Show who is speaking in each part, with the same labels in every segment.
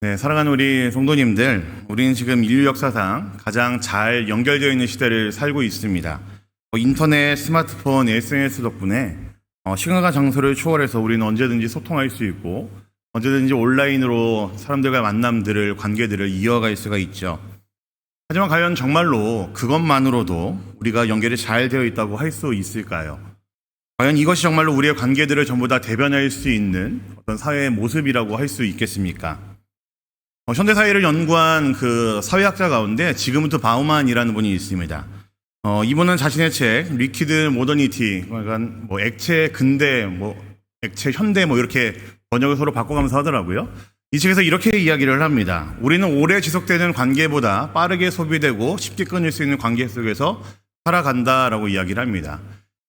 Speaker 1: 네, 사랑하는 우리 성도님들, 우리는 지금 인류 역사상 가장 잘 연결되어 있는 시대를 살고 있습니다. 인터넷, 스마트폰, SNS 덕분에 시간과 장소를 초월해서 우리는 언제든지 소통할 수 있고 언제든지 온라인으로 사람들과의 만남들을, 관계들을 이어갈 수가 있죠. 하지만 과연 정말로 그것만으로도 우리가 연결이 잘 되어 있다고 할 수 있을까요? 과연 이것이 정말로 우리의 관계들을 전부 다 대변할 수 있는 어떤 사회의 모습이라고 할 수 있겠습니까? 현대사회를 연구한 그 사회학자 가운데 지그문트 바우만이라는 분이 있습니다. 이분은 자신의 책 리퀴드 모더니티, 그러니까 액체 근대, 액체 현대 이렇게 번역을 서로 바꿔가면서 하더라고요. 이 책에서 이렇게 이야기를 합니다. 우리는 오래 지속되는 관계보다 빠르게 소비되고 쉽게 끊을 수 있는 관계 속에서 살아간다라고 이야기를 합니다.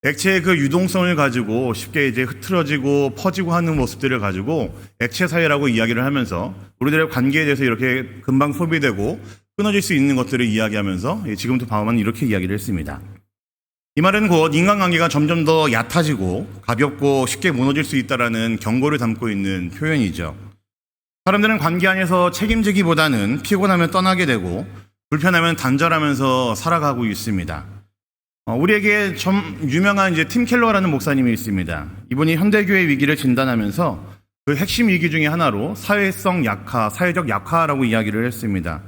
Speaker 1: 액체의 그 유동성을 가지고 쉽게 이제 흐트러지고 퍼지고 하는 모습들을 가지고 액체 사회라고 이야기를 하면서 우리들의 관계에 대해서 이렇게 금방 소비되고 끊어질 수 있는 것들을 이야기하면서 지금부터 바우만은 이렇게 이야기를 했습니다. 이 말은 곧 인간관계가 점점 더 얕아지고 가볍고 쉽게 무너질 수 있다라는 경고를 담고 있는 표현이죠. 사람들은 관계 안에서 책임지기보다는 피곤하면 떠나게 되고 불편하면 단절하면서 살아가고 있습니다. 우리에게 좀 유명한 이제 팀 켈러라는 목사님이 있습니다. 이분이 현대교회 위기를 진단하면서 그 핵심 위기 중에 하나로 사회성 약화, 사회적 약화라고 이야기를 했습니다.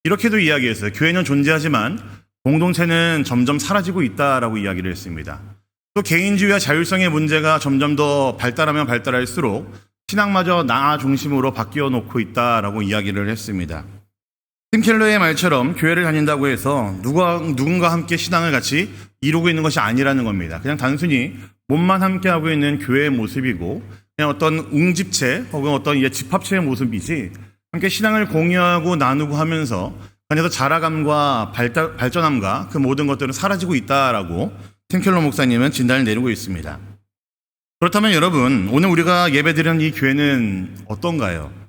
Speaker 1: 이렇게도 이야기했어요. 교회는 존재하지만 공동체는 점점 사라지고 있다라고 이야기를 했습니다. 또 개인주의와 자율성의 문제가 점점 더 발달하면 발달할수록 신앙마저 나 중심으로 바뀌어 놓고 있다라고 이야기를 했습니다. 팀 켈러의 말처럼 교회를 다닌다고 해서 누군가 함께 신앙을 같이 이루고 있는 것이 아니라는 겁니다. 그냥 단순히 몸만 함께하고 있는 교회의 모습이고 그냥 어떤 웅집체 혹은 어떤 집합체의 모습이지 함께 신앙을 공유하고 나누고 하면서 안에서 자라감과 발전함과 그 모든 것들은 사라지고 있다라고 팀 켈러 목사님은 진단을 내리고 있습니다. 그렇다면 여러분, 오늘 우리가 예배드리는 이 교회는 어떤가요?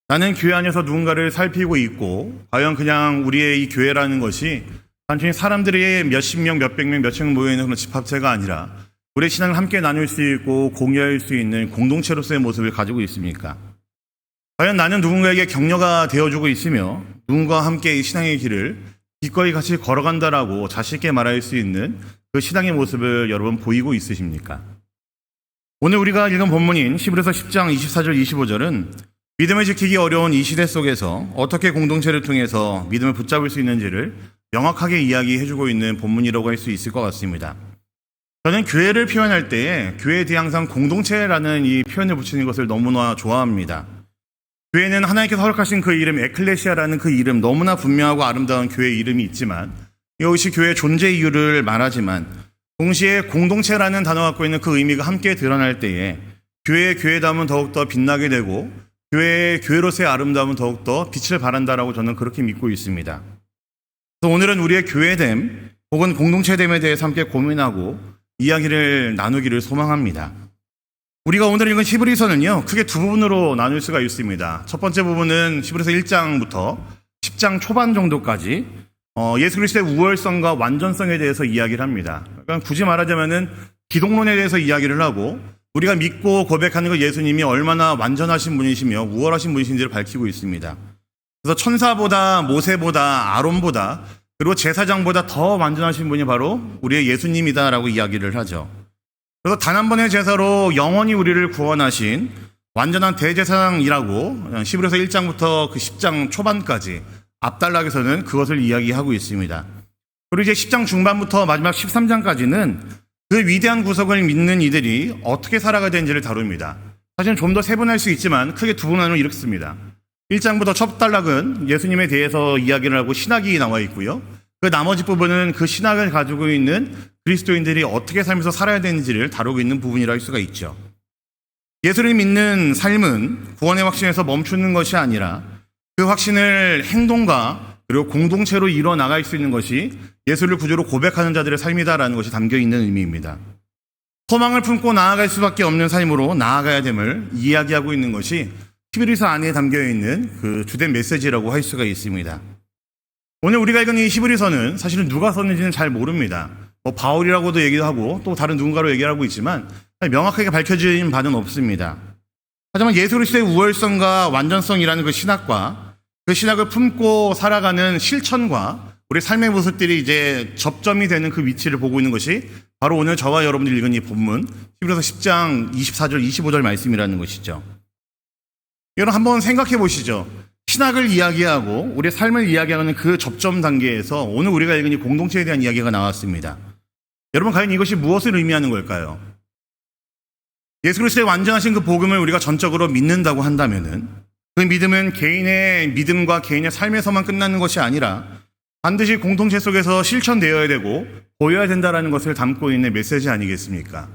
Speaker 1: 나는 교회 안에서 누군가를 살피고 있고 과연 그냥 우리의 이 교회라는 것이 단순히 사람들이 몇십 명, 몇백 명, 몇천 명 모여있는 그런 집합체가 아니라 우리의 신앙을 함께 나눌 수 있고 공유할 수 있는 공동체로서의 모습을 가지고 있습니까? 과연 나는 누군가에게 격려가 되어주고 있으며 누군가와 함께 이 신앙의 길을 기꺼이 같이 걸어간다라고 자신 있게 말할 수 있는 그 신앙의 모습을 여러분 보이고 있으십니까? 오늘 우리가 읽은 본문인 히브리서 10장 24절 25절은 믿음을 지키기 어려운 이 시대 속에서 어떻게 공동체를 통해서 믿음을 붙잡을 수 있는지를 명확하게 이야기해주고 있는 본문이라고 할 수 있을 것 같습니다. 저는 교회를 표현할 때에 교회에 대해 항상 공동체라는 이 표현을 붙이는 것을 너무나 좋아합니다. 교회는 하나님께서 허락하신 그 이름 에클레시아라는 그 이름, 너무나 분명하고 아름다운 교회의 이름이 있지만 이것이 교회의 존재 이유를 말하지만 동시에 공동체라는 단어가 갖고 있는 그 의미가 함께 드러날 때에 교회의 교회다움은 더욱더 빛나게 되고 교회의 교회로서의 아름다움은 더욱더 빛을 발한다라고 저는 그렇게 믿고 있습니다. 그래서 오늘은 우리의 교회됨 혹은 공동체됨에 대해서 함께 고민하고 이야기를 나누기를 소망합니다. 우리가 오늘 읽은 히브리서는요, 크게 두 부분으로 나눌 수가 있습니다. 첫 번째 부분은 히브리서 1장부터 10장 초반 정도까지 예수 그리스도의 우월성과 완전성에 대해서 이야기를 합니다. 그러니까 굳이 말하자면은 기독론에 대해서 이야기를 하고 우리가 믿고 고백하는 그 예수님이 얼마나 완전하신 분이시며 우월하신 분이신지를 밝히고 있습니다. 그래서 천사보다 모세보다 아론보다 그리고 제사장보다 더 완전하신 분이 바로 우리의 예수님이다라고 이야기를 하죠. 그래서 단 한 번의 제사로 영원히 우리를 구원하신 완전한 대제사장이라고 히브리서 1장부터 그 10장 초반까지 앞단락에서는 그것을 이야기하고 있습니다. 그리고 이제 10장 중반부터 마지막 13장까지는 그 위대한 구속을 믿는 이들이 어떻게 살아가야 되는지를 다룹니다. 사실은 좀 더 세분할 수 있지만 크게 두 분으로 이렇습니다. 1장부터 첫 단락은 예수님에 대해서 이야기를 하고 신학이 나와 있고요. 그 나머지 부분은 그 신학을 가지고 있는 그리스도인들이 어떻게 살면서 살아야 되는지를 다루고 있는 부분이라 할 수가 있죠. 예수를 믿는 삶은 구원의 확신에서 멈추는 것이 아니라 그 확신을 행동과 그리고 공동체로 이뤄나갈 수 있는 것이 예수를 구주로 고백하는 자들의 삶이다라는 것이 담겨있는 의미입니다. 소망을 품고 나아갈 수밖에 없는 삶으로 나아가야 됨을 이야기하고 있는 것이 히브리서 안에 담겨있는 그 주된 메시지라고 할 수가 있습니다. 오늘 우리가 읽은 이 히브리서는 사실은 누가 썼는지는 잘 모릅니다. 바울이라고도 얘기도 하고 또 다른 누군가로 얘기를 하고 있지만 명확하게 밝혀진 바는 없습니다. 하지만 예수 그리스도의 우월성과 완전성이라는 그 신학과 그 신학을 품고 살아가는 실천과 우리 삶의 모습들이 이제 접점이 되는 그 위치를 보고 있는 것이 바로 오늘 저와 여러분들이 읽은 이 본문 히브리서 10장 24절 25절 말씀이라는 것이죠. 여러분 한번 생각해 보시죠. 신학을 이야기하고 우리의 삶을 이야기하는 그 접점 단계에서 오늘 우리가 읽은 이 공동체에 대한 이야기가 나왔습니다. 여러분 과연 이것이 무엇을 의미하는 걸까요? 예수 그리스도의 완전하신 그 복음을 우리가 전적으로 믿는다고 한다면은 그 믿음은 개인의 믿음과 개인의 삶에서만 끝나는 것이 아니라 반드시 공동체 속에서 실천되어야 되고 보여야 된다는 것을 담고 있는 메시지 아니겠습니까?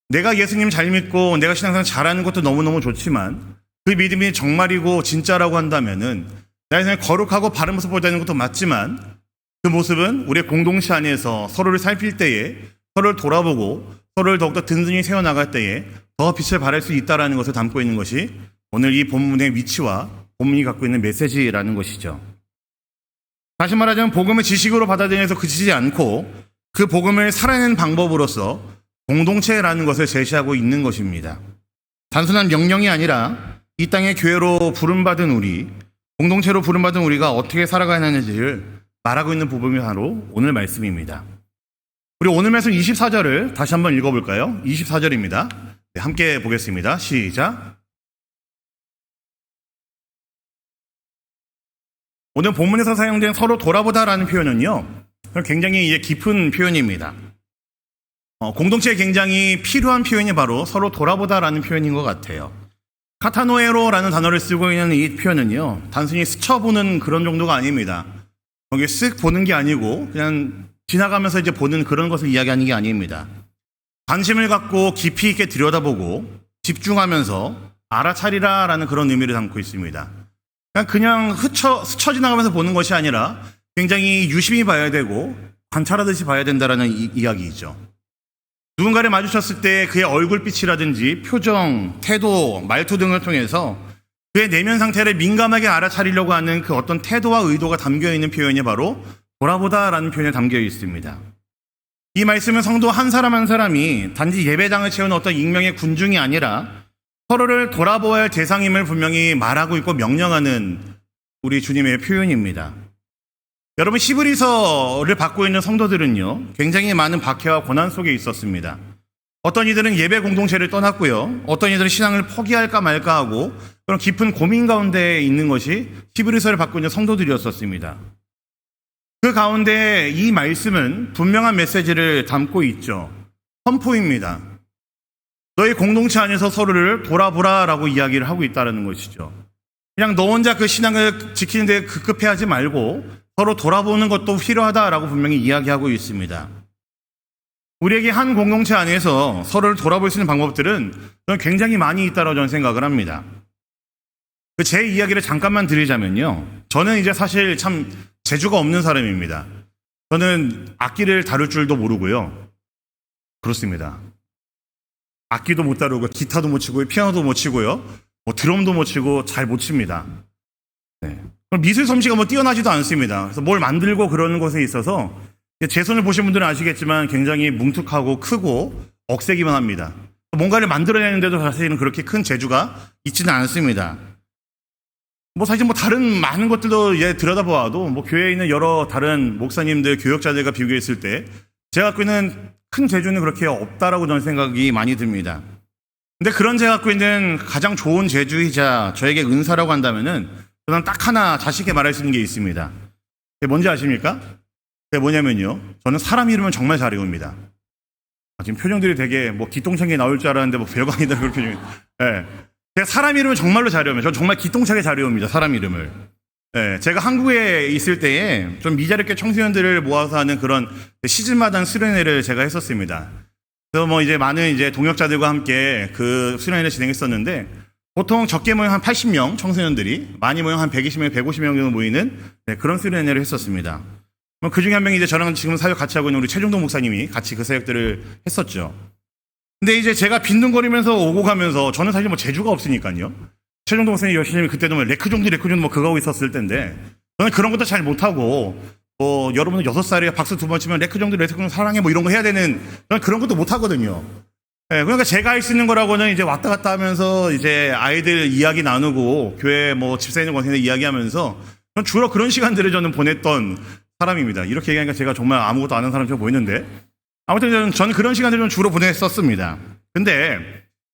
Speaker 1: 내가 예수님 잘 믿고 내가 신앙생활 잘하는 것도 너무너무 좋지만 그 믿음이 정말이고 진짜라고 한다면은 나의 삶에 거룩하고 바른 모습 보여야 것도 맞지만 그 모습은 우리의 공동체 안에서 서로를 살필 때에 서로를 돌아보고 서로를 더욱더 든든히 세워나갈 때에 더 빛을 발할 수 있다는 것을 담고 있는 것이 오늘 이 본문의 위치와 본문이 갖고 있는 메시지라는 것이죠. 다시 말하자면 복음을 지식으로 받아들여서 그치지 않고 그 복음을 살아내는 방법으로서 공동체라는 것을 제시하고 있는 것입니다. 단순한 명령이 아니라 이 땅의 교회로 부름받은 우리, 공동체로 부름받은 우리가 어떻게 살아가야 하는지를 말하고 있는 부분이 바로 오늘 말씀입니다. 우리 오늘 말씀 24절을 다시 한번 읽어볼까요? 24절입니다. 네, 함께 보겠습니다. 시작. 오늘 본문에서 사용된 서로 돌아보다라는 표현은요, 굉장히 이제 깊은 표현입니다. 공동체에 굉장히 필요한 표현이 바로 서로 돌아보다라는 표현인 것 같아요. 카타노에로라는 단어를 쓰고 있는 이 표현은요, 단순히 스쳐보는 그런 정도가 아닙니다. 거기 쓱 보는 게 아니고 그냥 지나가면서 이제 보는 그런 것을 이야기하는 게 아닙니다. 관심을 갖고 깊이 있게 들여다보고 집중하면서 알아차리라라는 그런 의미를 담고 있습니다. 그냥 스쳐 지나가면서 보는 것이 아니라 굉장히 유심히 봐야 되고 관찰하듯이 봐야 된다라는 이야기이죠. 누군가를 마주쳤을 때 그의 얼굴빛이라든지 표정, 태도, 말투 등을 통해서 그의 내면 상태를 민감하게 알아차리려고 하는 그 어떤 태도와 의도가 담겨있는 표현이 바로 돌아보다라는 표현에 담겨 있습니다. 이 말씀은 성도 한 사람 한 사람이 단지 예배당을 채우는 어떤 익명의 군중이 아니라 서로를 돌아보아야 할 대상임을 분명히 말하고 있고 명령하는 우리 주님의 표현입니다. 여러분 히브리서를 받고 있는 성도들은요, 굉장히 많은 박해와 고난 속에 있었습니다. 어떤 이들은 예배 공동체를 떠났고요, 어떤 이들은 신앙을 포기할까 말까 하고 그런 깊은 고민 가운데 있는 것이 히브리서를 받고 있는 성도들이었었습니다. 그 가운데 이 말씀은 분명한 메시지를 담고 있죠. 선포입니다. 너희 공동체 안에서 서로를 돌아보라라고 이야기를 하고 있다는 것이죠. 그냥 너 혼자 그 신앙을 지키는 데 급급해하지 말고 서로 돌아보는 것도 필요하다라고 분명히 이야기하고 있습니다. 우리에게 한 공동체 안에서 서로를 돌아볼 수 있는 방법들은 저는 굉장히 많이 있다고 저는 생각을 합니다. 제 이야기를 잠깐만 드리자면요, 저는 이제 사실 참 재주가 없는 사람입니다. 저는 악기를 다룰 줄도 모르고요. 그렇습니다. 악기도 못 다루고 기타도 못 치고요, 피아노도 못 치고요, 드럼도 못 치고 잘 못 칩니다. 네. 미술 솜씨가 뛰어나지도 않습니다. 그래서 뭘 만들고 그러는 것에 있어서 제 손을 보신 분들은 아시겠지만 굉장히 뭉툭하고 크고 억세기만 합니다. 뭔가를 만들어내는데도 사실은 그렇게 큰 재주가 있지는 않습니다. 사실 다른 많은 것들도 들여다보아도 교회에 있는 여러 다른 목사님들, 교역자들과 비교했을 때 제가 갖고 있는 큰 재주는 그렇게 없다라고 저는 생각이 많이 듭니다. 근데 그런 제가 갖고 있는 가장 좋은 재주이자 저에게 은사라고 한다면은 저는 딱 하나 자신 있게 말할 수 있는 게 있습니다. 그게 뭔지 아십니까? 그게 뭐냐면요, 저는 사람 이름은 정말 잘 외웁니다. 지금 표정들이 되게 기똥차게 나올 줄 알았는데 별거 아니다 그런 표정이. 네. 제가 사람 이름을 정말로 잘 외웁니다. 저는 정말 기똥차게 잘 외웁니다, 사람 이름을. 네. 제가 한국에 있을 때에 좀 미자립계 청소년들을 모아서 하는 그런 시즌마다 수련회를 제가 했었습니다. 그래서 이제 많은 이제 동역자들과 함께 그 수련회를 진행했었는데, 보통 적게 모이면 한 80명 청소년들이, 많이 모이면 한 120명, 150명 정도 모이는 그런 수련회를 했었습니다. 그 중에 한 명이 이제 저랑 지금 사역 같이 하고 있는 우리 최종동 목사님이 같이 그 사역들을 했었죠. 근데 이제 제가 빈둥거리면서 오고 가면서 저는 사실 재주가 없으니까요. 최종동 목사님 열심히 그때도 레크 정도 그거 하고 있었을 텐데 저는 그런 것도 잘 못하고 여러분은 6살에 박수 2번 치면 레크 정도 사랑해 이런 거 해야 되는, 저는 그런 것도 못하거든요. 네, 그러니까 제가 할 수 있는 거라고는 이제 왔다 갔다 하면서 이제 아이들 이야기 나누고 교회 뭐 집사 있는 권생들 이야기하면서 주로 그런 시간들을 저는 보냈던 사람입니다. 이렇게 얘기하니까 제가 정말 아무것도 아는 사람처럼 보이는데 아무튼 저는 그런 시간들을 좀 주로 보냈었습니다. 근데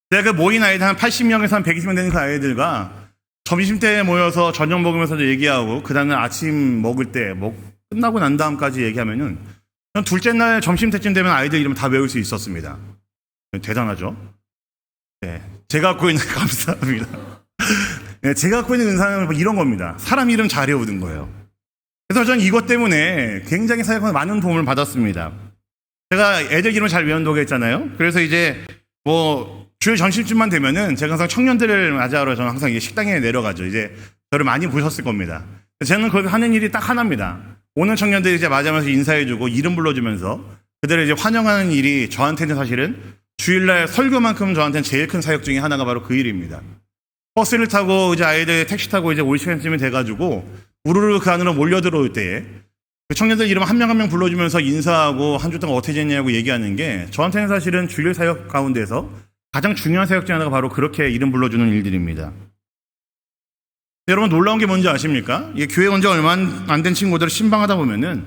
Speaker 1: 제가 그 모인 아이들 한 80명에서 한 120명 되는 그 아이들과 점심때 모여서 저녁 먹으면서도 얘기하고 그 다음날 아침 먹을 때 끝나고 난 다음까지 얘기하면은 전 둘째 날 점심 때쯤 되면 아이들 이름 다 외울 수 있었습니다. 대단하죠? 네, 제가 갖고 있는 감사합니다. 네, 제가 갖고 있는 은사는 이런 겁니다. 사람 이름 잘 외우는 거예요. 그래서 저는 이것 때문에 굉장히 사역에 많은 도움을 받았습니다. 제가 애들 이름을 잘 외운다고 했잖아요. 그래서 이제 주일 점심쯤만 되면은 제가 항상 청년들을 맞이하러 저는 항상 식당에 내려가죠. 이제 저를 많이 보셨을 겁니다. 저는 거기 하는 일이 딱 하나입니다. 오는 청년들이 이제 맞이하면서 인사해주고 이름 불러주면서 그들을 이제 환영하는 일이 저한테는 사실은 주일날 설교만큼 저한테는 제일 큰 사역 중에 하나가 바로 그 일입니다. 버스를 타고 이제 아이들 택시 타고 이제 올 시간쯤이 돼가지고 우르르 그 안으로 몰려 들어올 때에 그 청년들 이름 한 명 한 명 불러주면서 인사하고 한 주 동안 어떻게 지냈냐고 얘기하는 게 저한테는 사실은 주일 사역 가운데서 가장 중요한 사역 중 하나가 바로 그렇게 이름 불러주는 일들입니다. 여러분 놀라운 게 뭔지 아십니까? 교회 온 지 얼마 안 된 친구들을 신방하다 보면은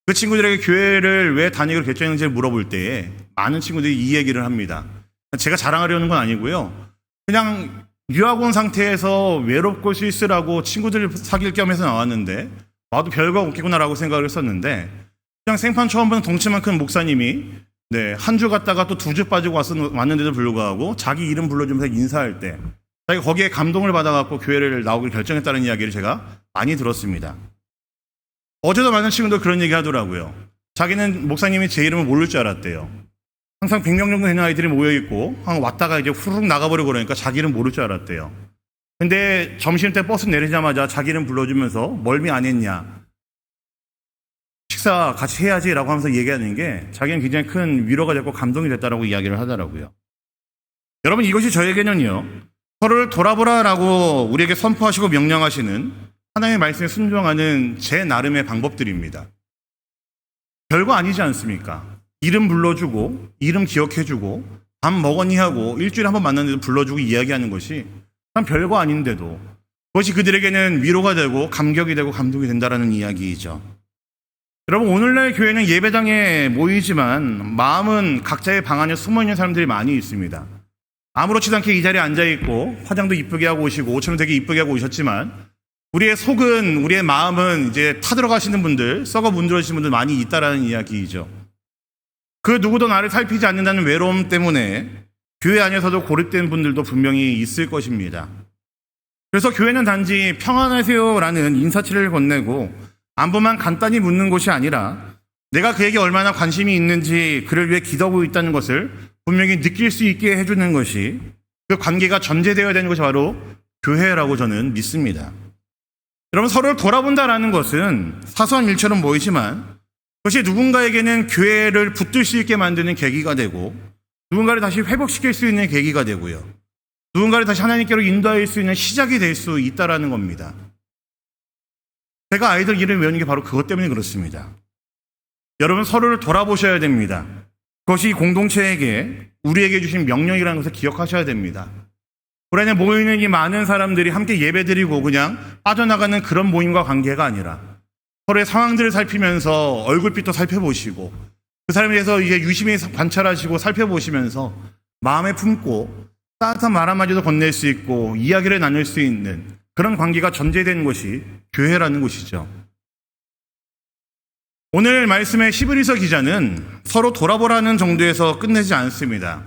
Speaker 1: 그 친구들에게 교회를 왜 다니기로 결정했는지 물어볼 때에 많은 친구들이 이 얘기를 합니다. 제가 자랑하려는 건 아니고요. 그냥 유학 온 상태에서 외롭고 쓸쓸하고 친구들 사귈 겸해서 나왔는데 와도 별거 없겠구나라고 생각을 했었는데 그냥 생판 처음 보는 덩치만큼 목사님이 한 주 갔다가 또 2주 빠지고 왔는데도 불구하고 자기 이름 불러주면서 인사할 때 자기가 거기에 감동을 받아갖고 교회를 나오기로 결정했다는 이야기를 제가 많이 들었습니다. 어제도 많은 친구들 그런 얘기 하더라고요. 자기는 목사님이 제 이름을 모를 줄 알았대요. 항상 100명 정도 되는 아이들이 모여있고 왔다가 이제 후루룩 나가버리고 그러니까 자기 이름 모를 줄 알았대요. 근데 점심때 버스 내리자마자 자기 이름 불러주면서 멀미 안 했냐, 식사 같이 해야지 라고 하면서 얘기하는 게 자기는 굉장히 큰 위로가 됐고 감동이 됐다라고 이야기를 하더라고요. 여러분 이것이 저에게는요 서로를 돌아보라라고 우리에게 선포하시고 명령하시는 하나님의 말씀에 순종하는 제 나름의 방법들입니다. 별거 아니지 않습니까? 이름 불러주고 이름 기억해주고 밥 먹었니 하고 일주일에 한 번 만났는데도 불러주고 이야기하는 것이 참 별거 아닌데도 그것이 그들에게는 위로가 되고 감격이 되고 감동이 된다라는 이야기이죠. 여러분 오늘날 교회는 예배당에 모이지만 마음은 각자의 방 안에 숨어있는 사람들이 많이 있습니다. 아무렇지도 않게 이 자리에 앉아있고 화장도 이쁘게 하고 오시고 옷처럼 되게 이쁘게 하고 오셨지만 우리의 속은 우리의 마음은 이제 타들어가시는 분들 썩어 문드러지신 분들 많이 있다라는 이야기이죠. 그 누구도 나를 살피지 않는다는 외로움 때문에 교회 안에서도 고립된 분들도 분명히 있을 것입니다. 그래서 교회는 단지 평안하세요라는 인사치레를 건네고 안부만 간단히 묻는 곳이 아니라 내가 그에게 얼마나 관심이 있는지 그를 위해 기도하고 있다는 것을 분명히 느낄 수 있게 해주는 것이 그 관계가 전제되어야 되는 것이 바로 교회라고 저는 믿습니다. 여러분 서로를 돌아본다라는 것은 사소한 일처럼 보이지만 그것이 누군가에게는 교회를 붙들 수 있게 만드는 계기가 되고 누군가를 다시 회복시킬 수 있는 계기가 되고요. 누군가를 다시 하나님께로 인도할 수 있는 시작이 될 수 있다라는 겁니다. 제가 아이들 이름 외우는 게 바로 그것 때문에 그렇습니다. 여러분 서로를 돌아보셔야 됩니다. 그것이 공동체에게 우리에게 주신 명령이라는 것을 기억하셔야 됩니다. 우리 안에 모이는 이 많은 사람들이 함께 예배드리고 그냥 빠져나가는 그런 모임과 관계가 아니라 서로의 상황들을 살피면서 얼굴빛도 살펴보시고 그 사람에 대해서 이제 유심히 관찰하시고 살펴보시면서 마음에 품고 따뜻한 말 한마디도 건넬 수 있고 이야기를 나눌 수 있는 그런 관계가 전제된 것이 교회라는 곳이죠. 오늘 말씀의 히브리서 기자는 서로 돌아보라는 정도에서 끝내지 않습니다.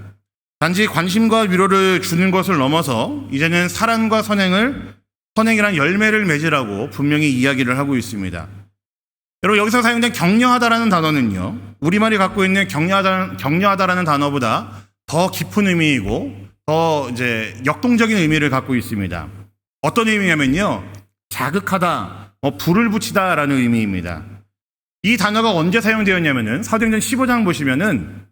Speaker 1: 단지 관심과 위로를 주는 것을 넘어서 이제는 사랑과 선행이란 열매를 맺으라고 분명히 이야기를 하고 있습니다. 여러분 여기서 사용된 격려하다라는 단어는요, 우리말이 갖고 있는 격려하다라는 단어보다 더 깊은 의미이고 더 이제 역동적인 의미를 갖고 있습니다. 어떤 의미냐면요, 자극하다, 불을 붙이다라는 의미입니다. 이 단어가 언제 사용되었냐면은 사도행전 15장 보시면은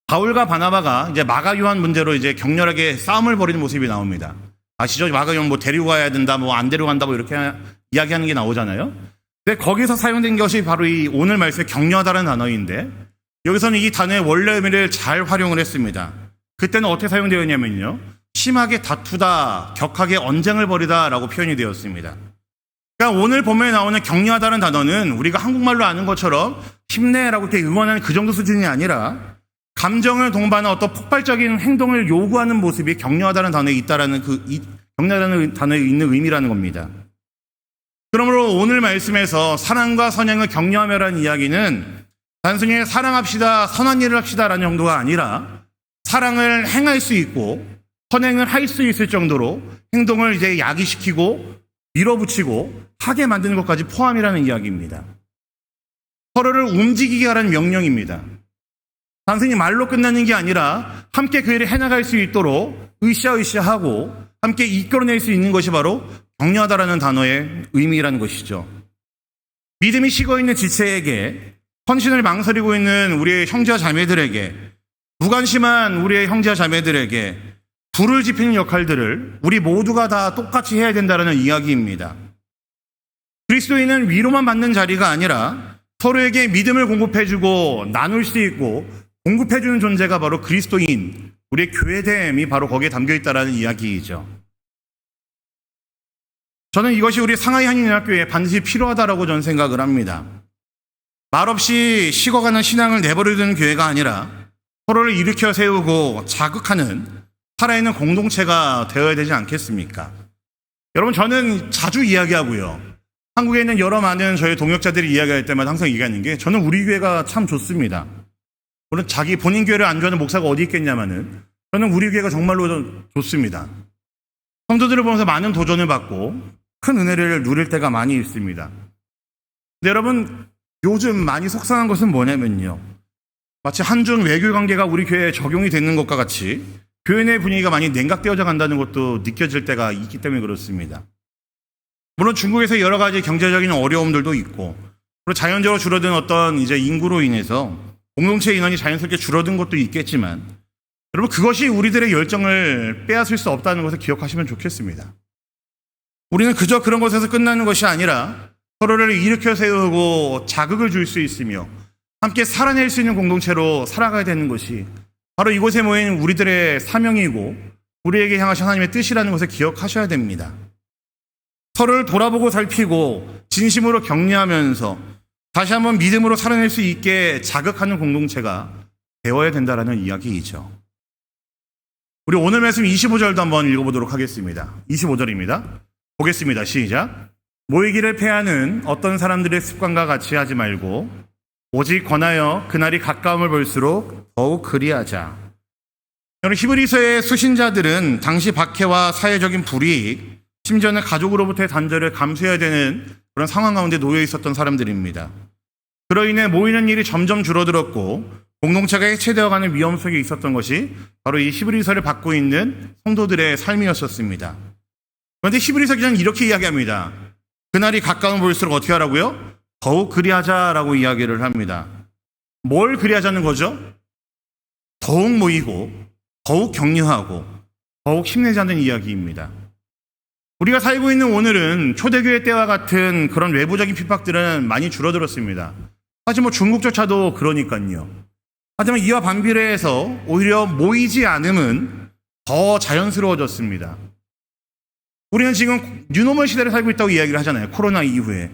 Speaker 1: 바울과 바나바가 이제 마가 요한 문제로 이제 격렬하게 싸움을 벌이는 모습이 나옵니다. 아시죠? 마가 요한 데리고 가야 된다, 안 데려간다, 이렇게 이야기하는 게 나오잖아요. 근데 거기서 사용된 것이 바로 이 오늘 말씀의 격려하다라는 단어인데 여기서는 이 단어의 원래 의미를 잘 활용을 했습니다. 그때는 어떻게 사용되었냐면요, 심하게 다투다, 격하게 언쟁을 벌이다 라고 표현이 되었습니다. 그러니까 오늘 본문에 나오는 격려하다는 단어는 우리가 한국말로 아는 것처럼 힘내라고 이렇게 응원하는 그 정도 수준이 아니라 감정을 동반한 어떤 폭발적인 행동을 요구하는 모습이 격려하다는 단어에 있다라는 격려하다는 단어에 있는 의미라는 겁니다. 그러므로 오늘 말씀에서 사랑과 선행을 격려하며라는 이야기는 단순히 사랑합시다, 선한 일을 합시다라는 정도가 아니라 사랑을 행할 수 있고 선행을 할 수 있을 정도로 행동을 이제 야기시키고 밀어붙이고 하게 만드는 것까지 포함이라는 이야기입니다. 서로를 움직이게 하라는 명령입니다. 단순히 말로 끝나는 게 아니라 함께 그 일을 해나갈 수 있도록 으쌰으쌰하고 함께 이끌어낼 수 있는 것이 바로 격려하다라는 단어의 의미라는 것이죠. 믿음이 식어있는 지체에게, 헌신을 망설이고 있는 우리의 형제와 자매들에게, 무관심한 우리의 형제와 자매들에게 불을 지피는 역할들을 우리 모두가 다 똑같이 해야 된다는 이야기입니다. 그리스도인은 위로만 받는 자리가 아니라 서로에게 믿음을 공급해주고 나눌 수 있고 공급해주는 존재가 바로 그리스도인, 우리의 교회됨이 바로 거기에 담겨있다는 이야기이죠. 저는 이것이 우리 상하이 한인연합교회에 반드시 필요하다라고 저는 생각을 합니다. 말없이 식어가는 신앙을 내버려두는 교회가 아니라 서로를 일으켜 세우고 자극하는 살아있는 공동체가 되어야 되지 않겠습니까? 여러분, 저는 자주 이야기하고요, 한국에 있는 여러 많은 저희 동역자들이 이야기할 때마다 항상 얘기하는 게, 저는 우리 교회가 참 좋습니다. 물론 자기 본인 교회를 안 좋아하는 목사가 어디 있겠냐마는 저는 우리 교회가 정말로 좋습니다. 성도들을 보면서 많은 도전을 받고 큰 은혜를 누릴 때가 많이 있습니다. 근데 여러분, 요즘 많이 속상한 것은 뭐냐면요, 마치 한중 외교 관계가 우리 교회에 적용이 되는 것과 같이 교회 내 분위기가 많이 냉각되어져 간다는 것도 느껴질 때가 있기 때문에 그렇습니다. 물론 중국에서 여러 가지 경제적인 어려움들도 있고, 그리고 자연적으로 줄어든 어떤 이제 인구로 인해서 공동체 인원이 자연스럽게 줄어든 것도 있겠지만, 여러분, 그것이 우리들의 열정을 빼앗을 수 없다는 것을 기억하시면 좋겠습니다. 우리는 그저 그런 것에서 끝나는 것이 아니라 서로를 일으켜 세우고 자극을 줄 수 있으며 함께 살아낼 수 있는 공동체로 살아가야 되는 것이 바로 이곳에 모인 우리들의 사명이고 우리에게 향하신 하나님의 뜻이라는 것을 기억하셔야 됩니다. 서로를 돌아보고 살피고 진심으로 격려하면서 다시 한번 믿음으로 살아낼 수 있게 자극하는 공동체가 되어야 된다는 이야기이죠. 우리 오늘 말씀 25절도 한번 읽어보도록 하겠습니다. 25절입니다. 보겠습니다. 시작. 모이기를 패하는 어떤 사람들의 습관과 같이 하지 말고 오직 권하여 그날이 가까움을 볼수록 더욱 그리하자. 여러분, 히브리서의 수신자들은 당시 박해와 사회적인 불이익, 심지어는 가족으로부터의 단절을 감수해야 되는 그런 상황 가운데 놓여 있었던 사람들입니다. 그로 인해 모이는 일이 점점 줄어들었고 공동체가 해체되어가는 위험 속에 있었던 것이 바로 이 히브리서를 받고 있는 성도들의 삶이었었습니다. 그런데 히브리서 기자는 이렇게 이야기합니다. 그날이 가까운 볼수록 어떻게 하라고요? 더욱 그리하자라고 이야기를 합니다. 뭘 그리하자는 거죠? 더욱 모이고 더욱 격려하고 더욱 힘내자는 이야기입니다. 우리가 살고 있는 오늘은 초대교회 때와 같은 그런 외부적인 핍박들은 많이 줄어들었습니다. 하지만 중국조차도 그러니까요. 하지만 이와 반비례해서 오히려 모이지 않음은 더 자연스러워졌습니다. 우리는 지금 뉴노멀 시대를 살고 있다고 이야기를 하잖아요. 코로나 이후에.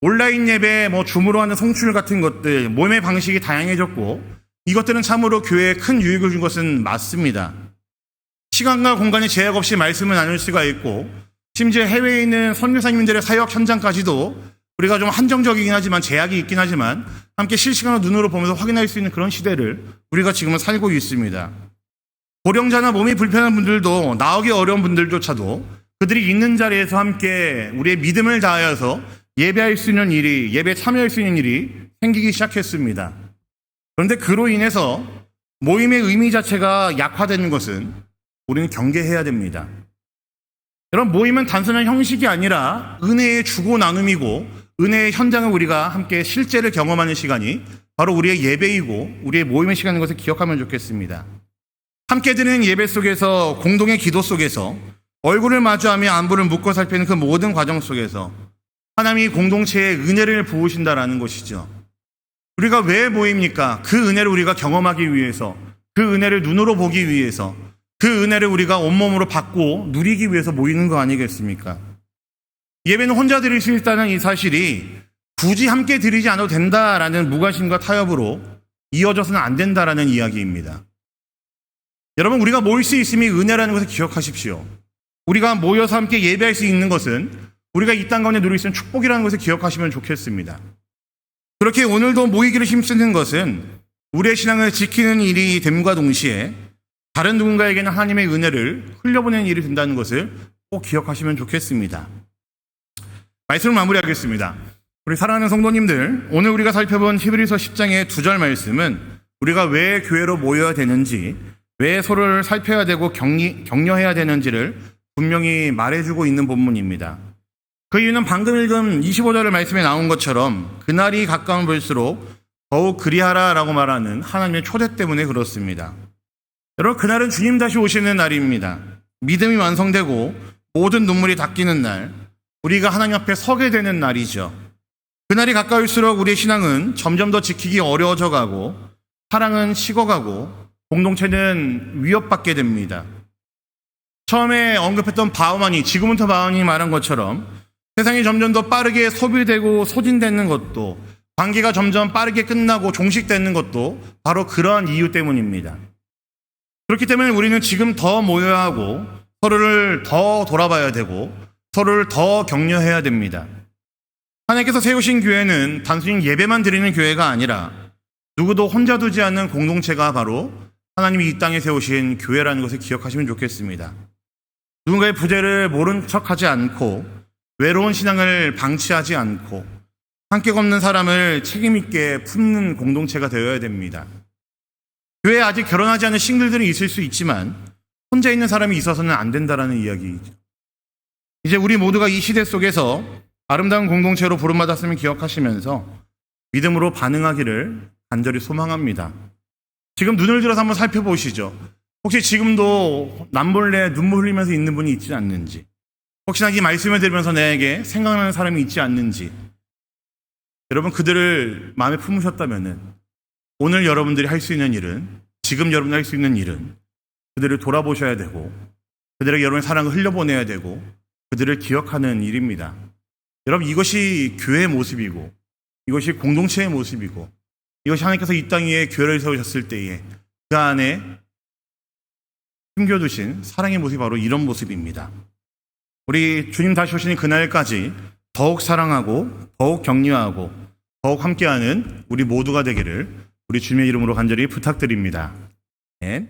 Speaker 1: 온라인 예배, 줌으로 하는 송출 같은 것들, 모임의 방식이 다양해졌고 이것들은 참으로 교회에 큰 유익을 준 것은 맞습니다. 시간과 공간이 제약 없이 말씀을 나눌 수가 있고 심지어 해외에 있는 선교사님들의 사역 현장까지도 우리가 좀 한정적이긴 하지만 제약이 있긴 하지만 함께 실시간으로 눈으로 보면서 확인할 수 있는 그런 시대를 우리가 지금은 살고 있습니다. 고령자나 몸이 불편한 분들도, 나오기 어려운 분들조차도 그들이 있는 자리에서 함께 우리의 믿음을 다하여서 예배할 수 있는 일이, 예배에 참여할 수 있는 일이 생기기 시작했습니다. 그런데 그로 인해서 모임의 의미 자체가 약화되는 것은 우리는 경계해야 됩니다. 여러분, 모임은 단순한 형식이 아니라 은혜의 주고 나눔이고 은혜의 현장을 우리가 함께 실제를 경험하는 시간이 바로 우리의 예배이고 우리의 모임의 시간인 것을 기억하면 좋겠습니다. 함께 드리는 예배 속에서, 공동의 기도 속에서, 얼굴을 마주하며 안부를 묻고 살피는 그 모든 과정 속에서 하나님이 공동체에 은혜를 부으신다라는 것이죠. 우리가 왜 모입니까? 그 은혜를 우리가 경험하기 위해서, 그 은혜를 눈으로 보기 위해서, 그 은혜를 우리가 온몸으로 받고 누리기 위해서 모이는 거 아니겠습니까? 예배는 혼자 드릴 수 있다는 이 사실이 굳이 함께 드리지 않아도 된다라는 무관심과 타협으로 이어져서는 안 된다라는 이야기입니다. 여러분, 우리가 모일 수 있음이 은혜라는 것을 기억하십시오. 우리가 모여서 함께 예배할 수 있는 것은 우리가 이 땅 가운데 누릴 수 있는 축복이라는 것을 기억하시면 좋겠습니다. 그렇게 오늘도 모이기를 힘쓰는 것은 우리의 신앙을 지키는 일이 됨과 동시에 다른 누군가에게는 하나님의 은혜를 흘려보내는 일이 된다는 것을 꼭 기억하시면 좋겠습니다. 말씀을 마무리하겠습니다. 우리 사랑하는 성도님들, 오늘 우리가 살펴본 히브리서 10장의 2절 말씀은 우리가 왜 교회로 모여야 되는지, 왜 서로를 살펴야 되고 격려해야 되는지를 분명히 말해주고 있는 본문입니다. 그 이유는 방금 읽은 25절의 말씀에 나온 것처럼 그날이 가까운 볼수록 더욱 그리하라라고 말하는 하나님의 초대 때문에 그렇습니다. 여러분, 그날은 주님 다시 오시는 날입니다. 믿음이 완성되고 모든 눈물이 닦이는 날, 우리가 하나님 앞에 서게 되는 날이죠. 그날이 가까울수록 우리의 신앙은 점점 더 지키기 어려워져 가고 사랑은 식어가고 공동체는 위협받게 됩니다. 처음에 언급했던 바우만이, 지금부터 바우만이 말한 것처럼 세상이 점점 더 빠르게 소비되고 소진되는 것도, 관계가 점점 빠르게 끝나고 종식되는 것도 바로 그러한 이유 때문입니다. 그렇기 때문에 우리는 지금 더 모여야 하고 서로를 더 돌아봐야 되고 서로를 더 격려해야 됩니다. 하나님께서 세우신 교회는 단순히 예배만 드리는 교회가 아니라 누구도 혼자 두지 않는 공동체가 바로 하나님이 이 땅에 세우신 교회라는 것을 기억하시면 좋겠습니다. 누군가의 부재를 모른 척하지 않고 외로운 신앙을 방치하지 않고 함께 걷는 사람을 책임있게 품는 공동체가 되어야 됩니다. 교회에 아직 결혼하지 않은 싱글들이 있을 수 있지만 혼자 있는 사람이 있어서는 안 된다라는 이야기이죠. 이제 우리 모두가 이 시대 속에서 아름다운 공동체로 부름받았음을 기억하시면서 믿음으로 반응하기를 간절히 소망합니다. 지금 눈을 들어서 한번 살펴보시죠. 혹시 지금도 남몰래 눈물 흘리면서 있는 분이 있지 않는지, 혹시나 이 말씀을 들으면서 내게 생각나는 사람이 있지 않는지, 여러분, 그들을 마음에 품으셨다면은 오늘 여러분들이 할 수 있는 일은, 지금 여러분이 할 수 있는 일은 그들을 돌아보셔야 되고 그들에게 여러분의 사랑을 흘려보내야 되고 그들을 기억하는 일입니다. 여러분, 이것이 교회의 모습이고 이것이 공동체의 모습이고 이것이 하나님께서 이 땅 위에 교회를 세우셨을 때에 그 안에 숨겨두신 사랑의 모습이 바로 이런 모습입니다. 우리 주님 다시 오시는 그날까지 더욱 사랑하고 더욱 격려하고 더욱 함께하는 우리 모두가 되기를 우리 주님의 이름으로 간절히 부탁드립니다. 네.